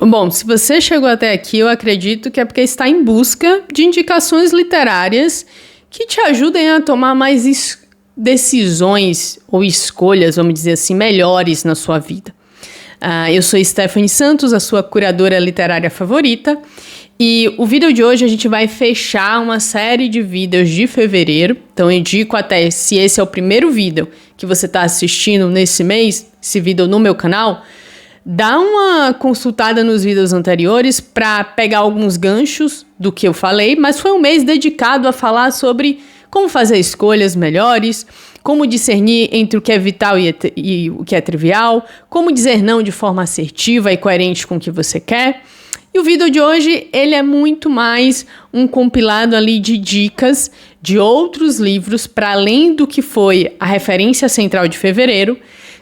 Bom, se você chegou até aqui, eu acredito que é porque está em busca de indicações literárias que te ajudem a tomar mais decisões ou escolhas, vamos dizer assim, melhores na sua vida. Eu sou Stephanie Santos, a sua curadora literária favorita, e o vídeo de hoje a gente vai fechar uma série de vídeos de fevereiro. Então eu indico até, se esse é o primeiro vídeo que você está assistindo nesse mês, esse vídeo no meu canal, dá uma consultada nos vídeos anteriores para pegar alguns ganchos do que eu falei, mas foi um mês dedicado a falar sobre como fazer escolhas melhores, como discernir entre o que é vital e o que é trivial, como dizer não de forma assertiva e coerente com o que você quer. E o vídeo de hoje, ele é muito mais um compilado ali de dicas de outros livros, para além do que foi a referência central de fevereiro,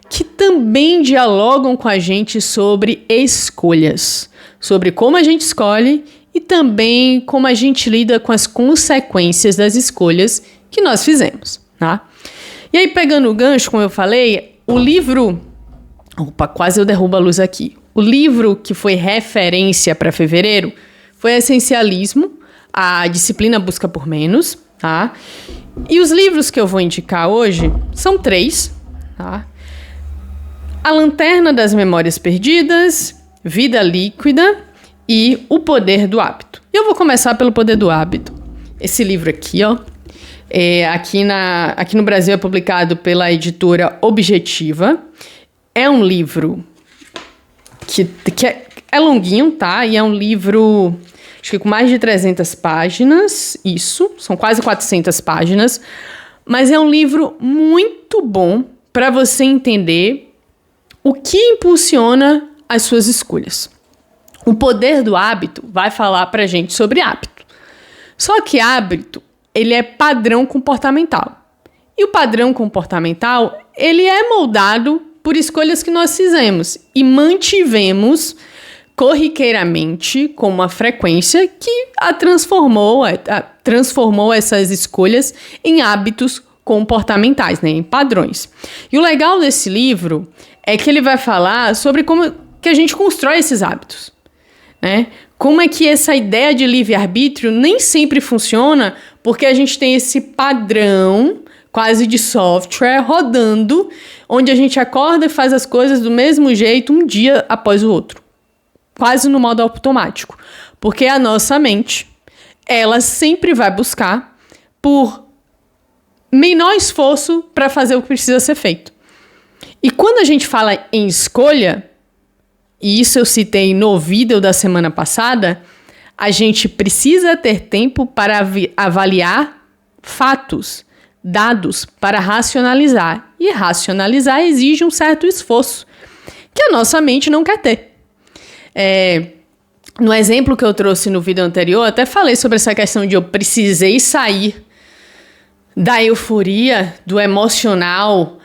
que também dialogam com a gente sobre escolhas, sobre como a gente escolhe e também como a gente lida com as consequências das escolhas que nós fizemos, tá? E aí, pegando o gancho, como eu falei, o livro... Opa, quase eu derrubo a luz aqui. O livro que foi referência para fevereiro foi Essencialismo, a disciplina Busca por Menos, tá? E os livros que eu vou indicar hoje são 3, tá? A Lanterna das Memórias Perdidas, Vida Líquida e O Poder do Hábito. Eu vou começar pelo Poder do Hábito. Esse livro aqui, ó, aqui no Brasil é publicado pela editora Objetiva. É um livro que é longuinho, tá? E é um livro, acho que com mais de 300 páginas, isso, são quase 400 páginas. Mas é um livro muito bom para você entender o que impulsiona as suas escolhas. O Poder do Hábito vai falar pra gente sobre hábito. Só que hábito, ele é padrão comportamental. E o padrão comportamental, ele é moldado por escolhas que nós fizemos e mantivemos corriqueiramente com uma frequência que transformou essas escolhas em hábitos comportamentais, né, em padrões. E o legal desse livro é que ele vai falar sobre como que a gente constrói esses hábitos, né? Como é que essa ideia de livre-arbítrio nem sempre funciona, porque a gente tem esse padrão quase de software rodando, onde a gente acorda e faz as coisas do mesmo jeito um dia após o outro, quase no modo automático, porque a nossa mente, ela sempre vai buscar por menor esforço para fazer o que precisa ser feito. E quando a gente fala em escolha, e isso eu citei no vídeo da semana passada, a gente precisa ter tempo para avaliar fatos, dados, para racionalizar. E racionalizar exige um certo esforço que a nossa mente não quer ter. No exemplo que eu trouxe no vídeo anterior, eu até falei sobre essa questão de eu precisei sair da euforia, do emocional,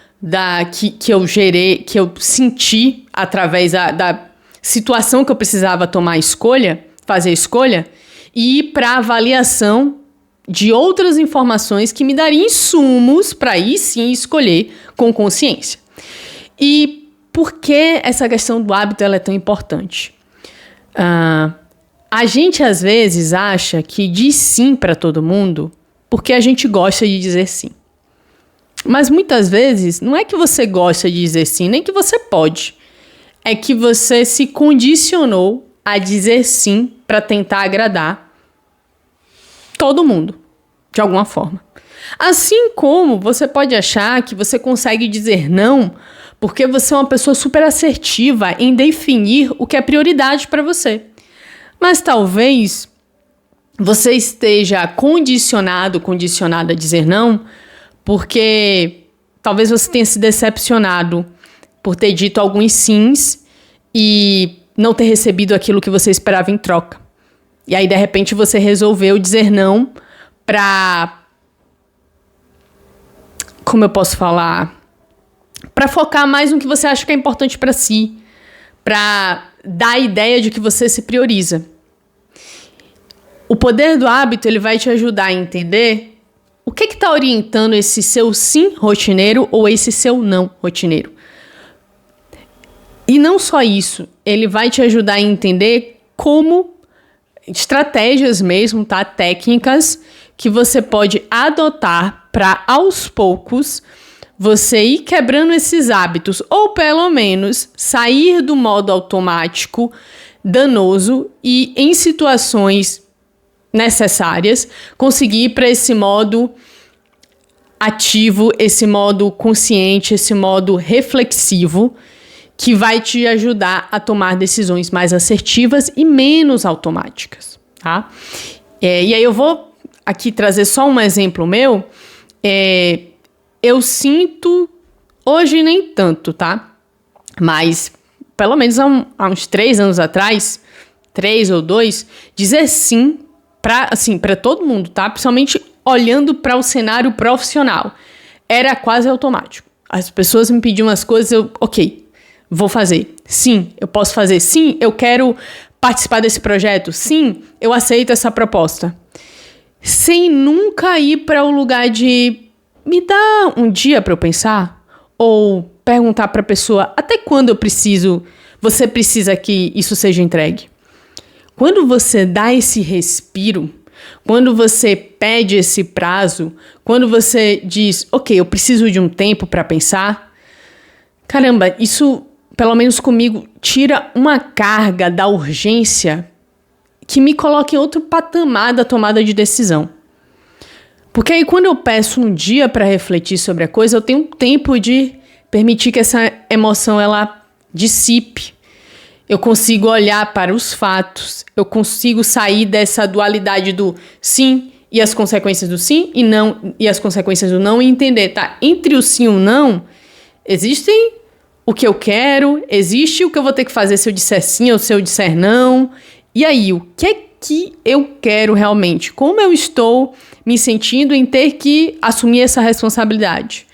que eu gerei, que eu senti através da situação que eu precisava fazer escolha, e ir para a avaliação de outras informações que me dariam insumos para aí sim escolher com consciência. E por que essa questão do hábito ela é tão importante? A gente às vezes acha que diz sim para todo mundo porque a gente gosta de dizer sim. Mas muitas vezes não é que você gosta de dizer sim, nem que você pode. É que você se condicionou a dizer sim para tentar agradar todo mundo, de alguma forma. Assim como você pode achar que você consegue dizer não porque você é uma pessoa super assertiva em definir o que é prioridade para você. Mas talvez você esteja condicionada a dizer não porque talvez você tenha se decepcionado por ter dito alguns sims e não ter recebido aquilo que você esperava em troca. E aí, de repente, você resolveu dizer não para... Como eu posso falar? Para focar mais no que você acha que é importante para si. Para dar a ideia de que você se prioriza. O Poder do Hábito, ele vai te ajudar a entender o que está orientando esse seu sim rotineiro ou esse seu não rotineiro. E não só isso, ele vai te ajudar a entender como estratégias mesmo, tá? Técnicas que você pode adotar para, aos poucos, você ir quebrando esses hábitos, ou pelo menos sair do modo automático danoso e, em situações necessárias, conseguir ir para esse modo ativo, esse modo consciente, esse modo reflexivo, que vai te ajudar a tomar decisões mais assertivas e menos automáticas, tá? E aí eu vou aqui trazer só um exemplo meu. Eu sinto, hoje nem tanto, tá? Mas, pelo menos há uns 3 anos atrás, 3 ou 2, dizer sim para todo mundo, tá? Principalmente olhando para o cenário profissional. Era quase automático. As pessoas me pediam as coisas, ok, vou fazer. Sim, eu posso fazer. Sim, eu quero participar desse projeto. Sim, eu aceito essa proposta. Sem nunca ir para o lugar de me dá um dia para eu pensar, ou perguntar para a pessoa até quando você precisa que isso seja entregue. Quando você dá esse respiro, quando você pede esse prazo, quando você diz, ok, eu preciso de um tempo para pensar, caramba, isso, pelo menos comigo, tira uma carga da urgência que me coloca em outro patamar da tomada de decisão. Porque aí quando eu peço um dia para refletir sobre a coisa, eu tenho tempo de permitir que essa emoção ela dissipe. Eu consigo olhar para os fatos, eu consigo sair dessa dualidade do sim e as consequências do sim e não e as consequências do não e entender, tá? Entre o sim e o não, existem o que eu quero, existe o que eu vou ter que fazer se eu disser sim ou se eu disser não. E aí, o que é que eu quero realmente? Como eu estou me sentindo em ter que assumir essa responsabilidade?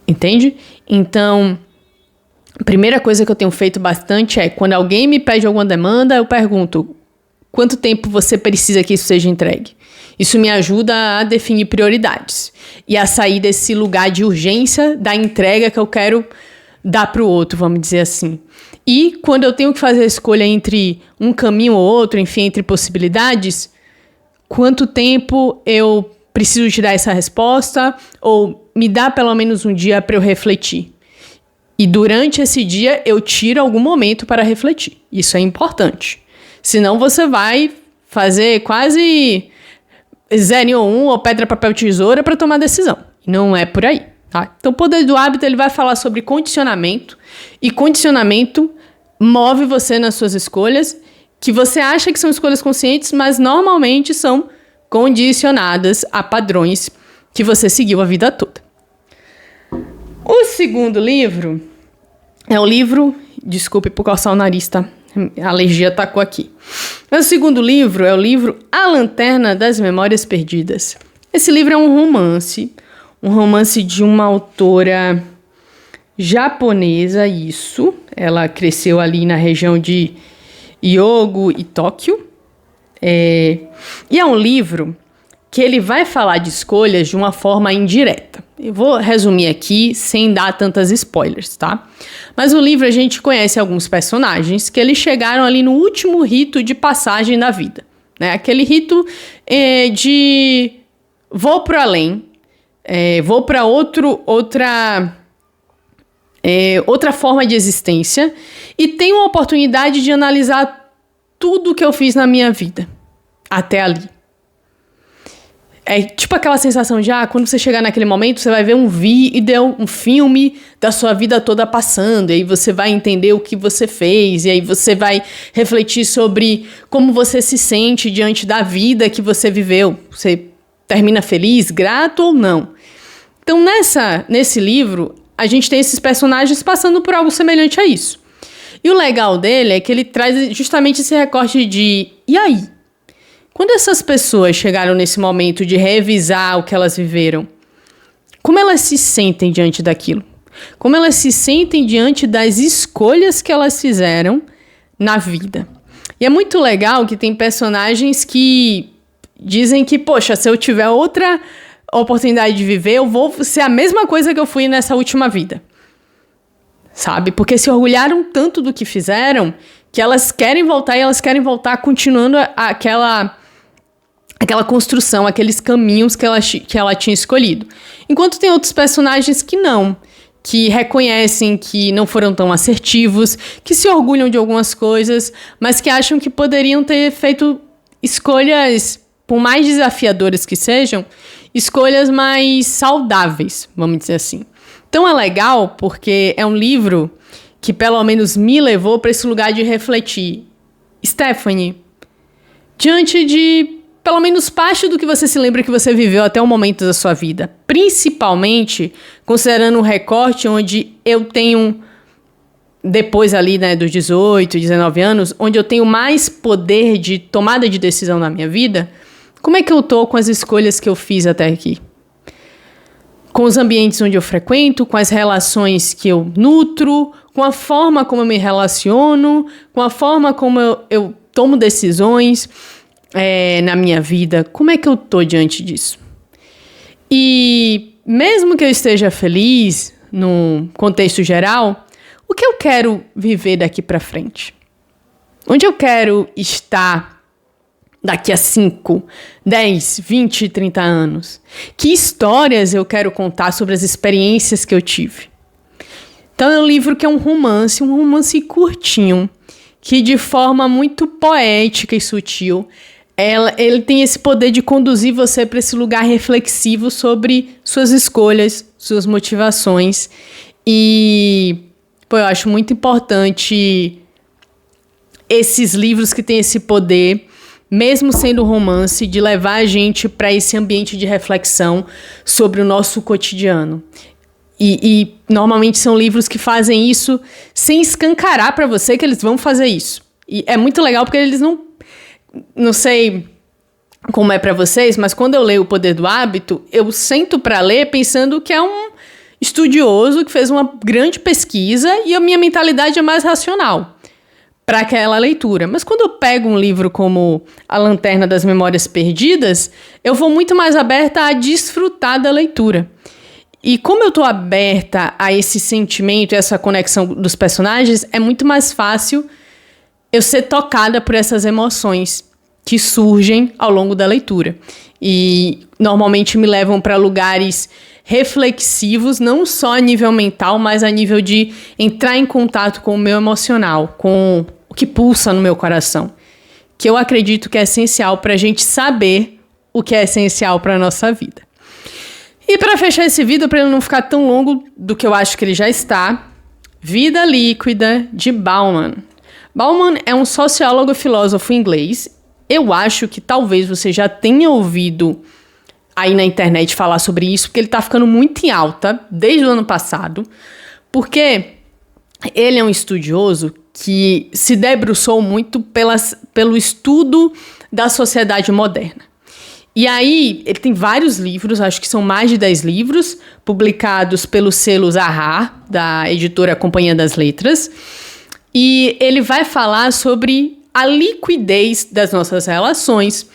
Entende? Então, a primeira coisa que eu tenho feito bastante é, quando alguém me pede alguma demanda, eu pergunto, quanto tempo você precisa que isso seja entregue? Isso me ajuda a definir prioridades e a sair desse lugar de urgência da entrega que eu quero dar para o outro, vamos dizer assim. E quando eu tenho que fazer a escolha entre um caminho ou outro, enfim, entre possibilidades, quanto tempo eu preciso te dar essa resposta, ou me dá pelo menos um dia para eu refletir. E durante esse dia eu tiro algum momento para refletir. Isso é importante. Senão você vai fazer quase 0 ou 1 ou pedra, papel, tesoura para tomar decisão. Não é por aí. Tá? Então, o Poder do Hábito ele vai falar sobre condicionamento. E condicionamento move você nas suas escolhas, que você acha que são escolhas conscientes, mas normalmente são condicionadas a padrões que você seguiu a vida toda. O segundo livro é o livro... Desculpe por coçar o nariz, tá? A alergia atacou aqui. Mas o segundo livro é o livro A Lanterna das Memórias Perdidas. Esse livro é um romance de uma autora japonesa, isso. Ela cresceu ali na região de Hyogo e Tóquio. E é um livro que ele vai falar de escolhas de uma forma indireta. Eu vou resumir aqui sem dar tantas spoilers, tá? Mas no livro a gente conhece alguns personagens que eles chegaram ali no último rito de passagem da vida, né? Aquele rito de vou pro além, vou para outra forma de existência e tenho a oportunidade de analisar tudo que eu fiz na minha vida até ali. É tipo aquela sensação de, quando você chegar naquele momento, você vai ver um vídeo, um filme da sua vida toda passando, e aí você vai entender o que você fez, e aí você vai refletir sobre como você se sente diante da vida que você viveu. Você termina feliz, grato ou não? Então, nesse livro, a gente tem esses personagens passando por algo semelhante a isso. E o legal dele é que ele traz justamente esse recorte de, e aí? Quando essas pessoas chegaram nesse momento de revisar o que elas viveram, como elas se sentem diante daquilo? Como elas se sentem diante das escolhas que elas fizeram na vida? E é muito legal que tem personagens que dizem que, poxa, se eu tiver outra oportunidade de viver, eu vou ser a mesma coisa que eu fui nessa última vida. sabe? Porque se orgulharam tanto do que fizeram que elas querem voltar e elas querem voltar continuando aquela construção, aqueles caminhos que ela tinha escolhido. Enquanto tem outros personagens que não, que reconhecem que não foram tão assertivos, que se orgulham de algumas coisas, mas que acham que poderiam ter feito escolhas, por mais desafiadoras que sejam, escolhas mais saudáveis, vamos dizer assim. Então é legal porque é um livro que pelo menos me levou para esse lugar de refletir. Stephanie, diante de pelo menos parte do que você se lembra que você viveu até o momento da sua vida, principalmente considerando um recorte onde eu tenho, depois ali, né, dos 18, 19 anos, onde eu tenho mais poder de tomada de decisão na minha vida, como é que eu tô com as escolhas que eu fiz até aqui? Com os ambientes onde eu frequento, com as relações que eu nutro, com a forma como eu me relaciono, com a forma como eu tomo decisões na minha vida. Como é que eu tô diante disso? E mesmo que eu esteja feliz no contexto geral, o que eu quero viver daqui para frente? Onde eu quero estar daqui a 5, 10, 20, 30 anos? Que histórias eu quero contar sobre as experiências que eu tive? Então é um livro que é um romance curtinho, que de forma muito poética e sutil, ele tem esse poder de conduzir você para esse lugar reflexivo sobre suas escolhas, suas motivações. E eu acho muito importante esses livros que têm esse poder, mesmo sendo romance, de levar a gente para esse ambiente de reflexão sobre o nosso cotidiano. E normalmente são livros que fazem isso sem escancarar para você que eles vão fazer isso. E é muito legal porque eles não sei como é para vocês, mas quando eu leio O Poder do Hábito, eu sento para ler pensando que é um estudioso que fez uma grande pesquisa e a minha mentalidade é mais racional para aquela leitura. Mas quando eu pego um livro como A Lanterna das Memórias Perdidas, eu vou muito mais aberta a desfrutar da leitura. E como eu tô aberta a esse sentimento, essa conexão dos personagens, é muito mais fácil eu ser tocada por essas emoções que surgem ao longo da leitura. E normalmente me levam para lugares reflexivos, não só a nível mental, mas a nível de entrar em contato com o meu emocional, com o que pulsa no meu coração. Que eu acredito que é essencial para a gente saber o que é essencial para a nossa vida. E para fechar esse vídeo, para ele não ficar tão longo do que eu acho que ele já está, Vida Líquida, de Bauman. Bauman é um sociólogo e filósofo inglês. Eu acho que talvez você já tenha ouvido aí na internet falar sobre isso, porque ele está ficando muito em alta desde o ano passado, porque ele é um estudioso que se debruçou muito pelo estudo da sociedade moderna. E aí, ele tem vários livros, acho que são mais de 10 livros, publicados pelo selo Zahar, da editora Companhia das Letras. E ele vai falar sobre a liquidez das nossas relações,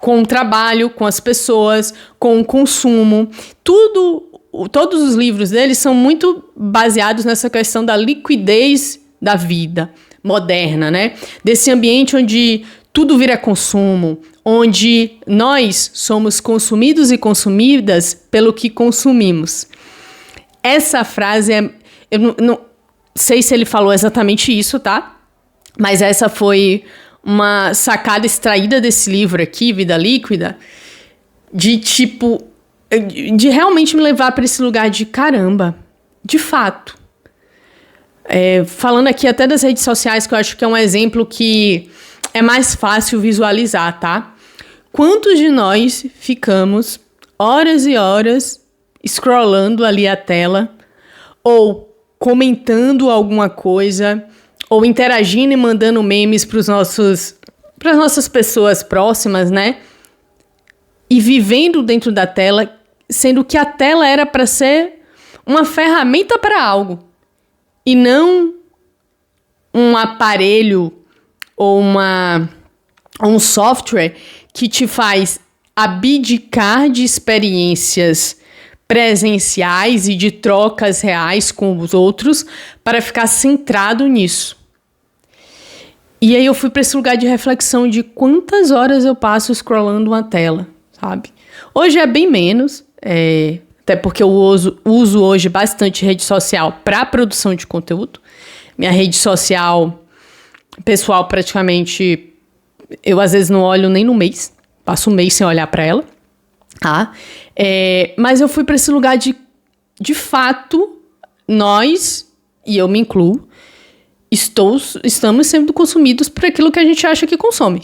com o trabalho, com as pessoas, com o consumo. Todos os livros dele são muito baseados nessa questão da liquidez da vida moderna, né? Desse ambiente onde tudo vira consumo, onde nós somos consumidos e consumidas pelo que consumimos. Essa frase eu não sei se ele falou exatamente isso, tá? Mas essa foi uma sacada extraída desse livro aqui, Vida Líquida, de realmente me levar para esse lugar de caramba, de fato. Falando aqui até das redes sociais, que eu acho que é um exemplo que é mais fácil visualizar, tá? Quantos de nós ficamos horas e horas scrollando ali a tela, ou comentando alguma coisa, ou interagindo e mandando memes para as nossas pessoas próximas, né? E vivendo dentro da tela, sendo que a tela era para ser uma ferramenta para algo, e não um aparelho ou um software que te faz abdicar de experiências presenciais e de trocas reais com os outros para ficar centrado nisso. E aí eu fui para esse lugar de reflexão de quantas horas eu passo scrollando uma tela, sabe? Hoje é bem menos, até porque eu uso hoje bastante rede social para produção de conteúdo. Minha rede social pessoal praticamente, eu às vezes não olho nem no mês, passo um mês sem olhar para ela, tá? Mas eu fui para esse lugar de fato, nós, e eu me incluo, estamos sendo consumidos por aquilo que a gente acha que consome.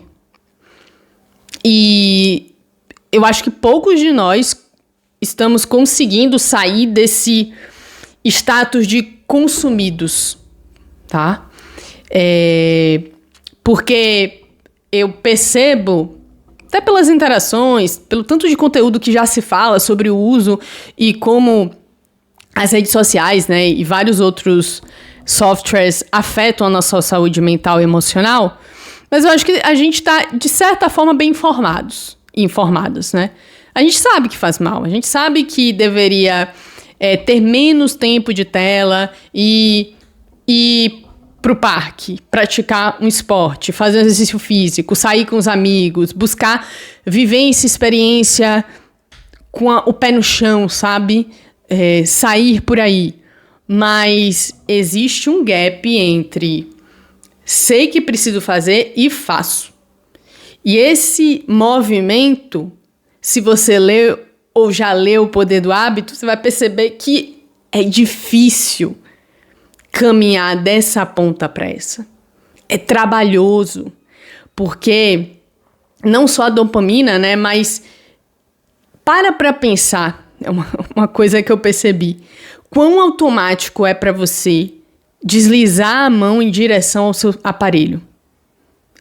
E eu acho que poucos de nós estamos conseguindo sair desse status de consumidos, tá? Porque eu percebo, até pelas interações, pelo tanto de conteúdo que já se fala sobre o uso e como as redes sociais, né, e vários outros softwares afetam a nossa saúde mental e emocional, mas eu acho que a gente está, de certa forma, bem informados, né? A gente sabe que faz mal, a gente sabe que deveria ter menos tempo de tela e ir pro parque, praticar um esporte, fazer um exercício físico, sair com os amigos, buscar vivência, experiência com o pé no chão, sabe? Sair por aí. Mas existe um gap entre sei que preciso fazer e faço. E esse movimento, se você lê ou já leu O Poder do Hábito, você vai perceber que é difícil caminhar dessa ponta para essa. É trabalhoso, porque não só a dopamina, né, mas para pensar, é uma coisa que eu percebi. Quão automático é para você deslizar a mão em direção ao seu aparelho?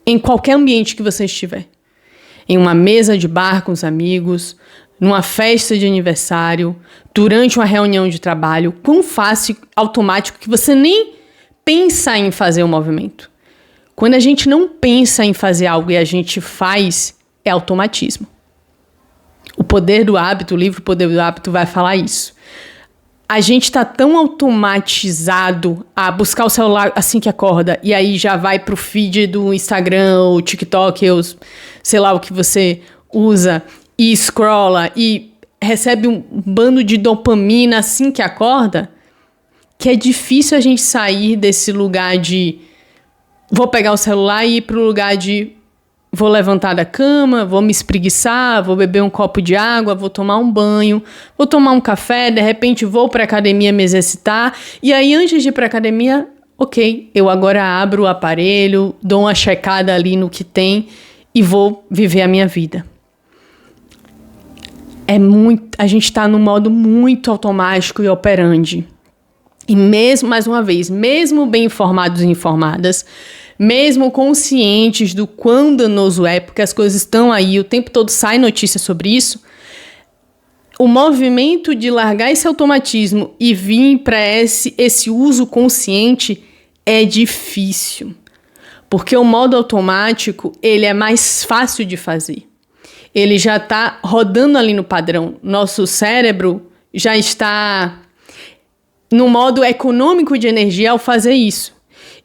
Em qualquer ambiente que você estiver. Em uma mesa de bar com os amigos, numa festa de aniversário, durante uma reunião de trabalho. Quão fácil, automático, que você nem pensa em fazer o movimento. Quando a gente não pensa em fazer algo e a gente faz, é automatismo. O Poder do Hábito, o livro O Poder do Hábito vai falar isso. A gente está tão automatizado a buscar o celular assim que acorda e aí já vai pro feed do Instagram ou TikTok, ou sei lá o que você usa, e scrolla e recebe um bando de dopamina assim que acorda, que é difícil a gente sair desse lugar de vou pegar o celular e ir pro lugar de vou levantar da cama, vou me espreguiçar, vou beber um copo de água, vou tomar um banho, vou tomar um café, de repente vou para a academia me exercitar. E aí, antes de ir para a academia, ok, eu agora abro o aparelho, dou uma checada ali no que tem e vou viver a minha vida. A gente está num modo muito automático e operandi. E mesmo, mais uma vez, mesmo bem informados e informadas, mesmo conscientes do quão danoso é, porque as coisas estão aí, o tempo todo sai notícia sobre isso, o movimento de largar esse automatismo e vir para esse uso consciente é difícil. Porque o modo automático, ele é mais fácil de fazer. Ele já está rodando ali no padrão. Nosso cérebro já está no modo econômico de energia ao fazer isso.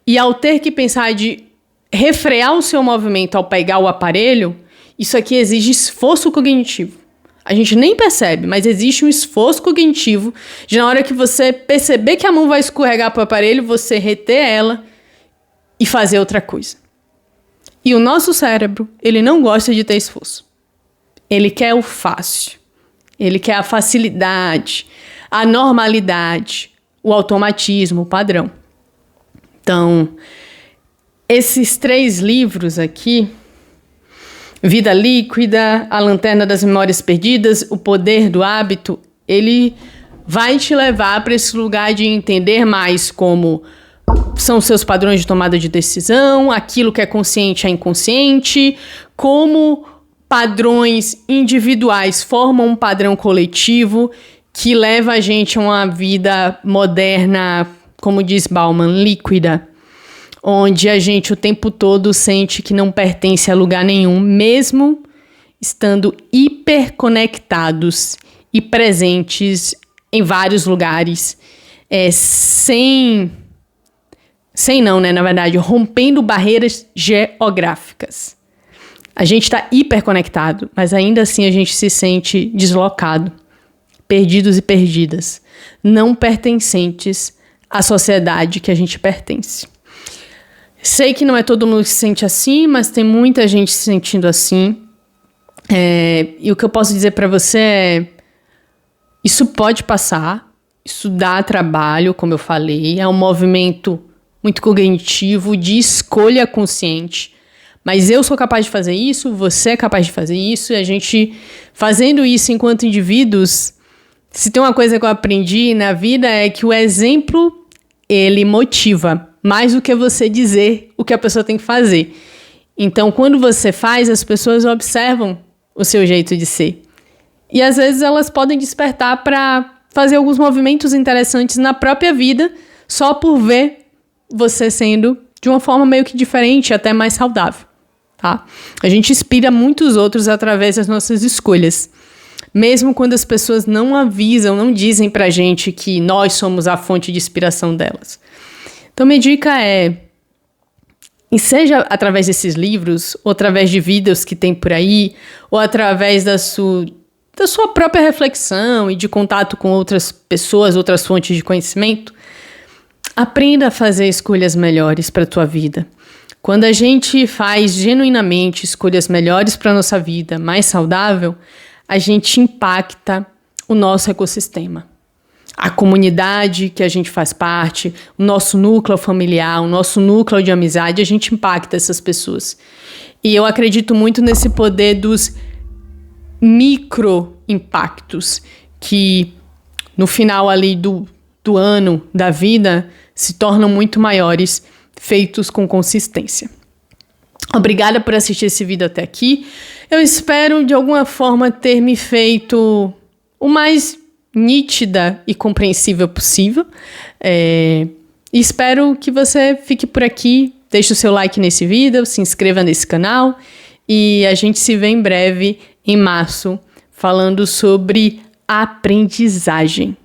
E ao ter que pensar de refrear o seu movimento ao pegar o aparelho, isso aqui exige esforço cognitivo. A gente nem percebe, mas existe um esforço cognitivo de na hora que você perceber que a mão vai escorregar para o aparelho, você reter ela e fazer outra coisa. E o nosso cérebro, ele não gosta de ter esforço. Ele quer o fácil. Ele quer a facilidade, a normalidade, o automatismo, o padrão. Então, esses 3 livros aqui, Vida Líquida, A Lanterna das Memórias Perdidas, O Poder do Hábito, ele vai te levar para esse lugar de entender mais como são seus padrões de tomada de decisão, aquilo que é consciente é inconsciente, como padrões individuais formam um padrão coletivo que leva a gente a uma vida moderna, como diz Bauman, líquida, onde a gente o tempo todo sente que não pertence a lugar nenhum, mesmo estando hiperconectados e presentes em vários lugares, rompendo barreiras geográficas. A gente está hiperconectado, mas ainda assim a gente se sente deslocado, perdidos e perdidas, não pertencentes à sociedade que a gente pertence. Sei que não é todo mundo que se sente assim, mas tem muita gente se sentindo assim. E o que eu posso dizer para você é: isso pode passar, isso dá trabalho, como eu falei, é um movimento muito cognitivo, de escolha consciente. Mas eu sou capaz de fazer isso, você é capaz de fazer isso, e a gente fazendo isso enquanto indivíduos, se tem uma coisa que eu aprendi na vida é que o exemplo, ele motiva, mais do que você dizer o que a pessoa tem que fazer. Então, quando você faz, as pessoas observam o seu jeito de ser. E às vezes elas podem despertar para fazer alguns movimentos interessantes na própria vida, só por ver você sendo de uma forma meio que diferente, até mais saudável, tá? A gente inspira muitos outros através das nossas escolhas. Mesmo quando as pessoas não avisam, não dizem pra gente que nós somos a fonte de inspiração delas. Então, minha dica e seja através desses livros, ou através de vídeos que tem por aí, ou através da sua própria reflexão e de contato com outras pessoas, outras fontes de conhecimento, aprenda a fazer escolhas melhores para a tua vida. Quando a gente faz genuinamente escolhas melhores para a nossa vida, mais saudável, a gente impacta o nosso ecossistema. A comunidade que a gente faz parte, o nosso núcleo familiar, o nosso núcleo de amizade, a gente impacta essas pessoas. E eu acredito muito nesse poder dos micro-impactos, que no final ali do ano, da vida, se tornam muito maiores, feitos com consistência. Obrigada por assistir esse vídeo até aqui. Eu espero, de alguma forma, ter me feito o mais nítida e compreensível possível. Espero que você fique por aqui, deixe o seu like nesse vídeo, se inscreva nesse canal e a gente se vê em breve, em março, falando sobre aprendizagem.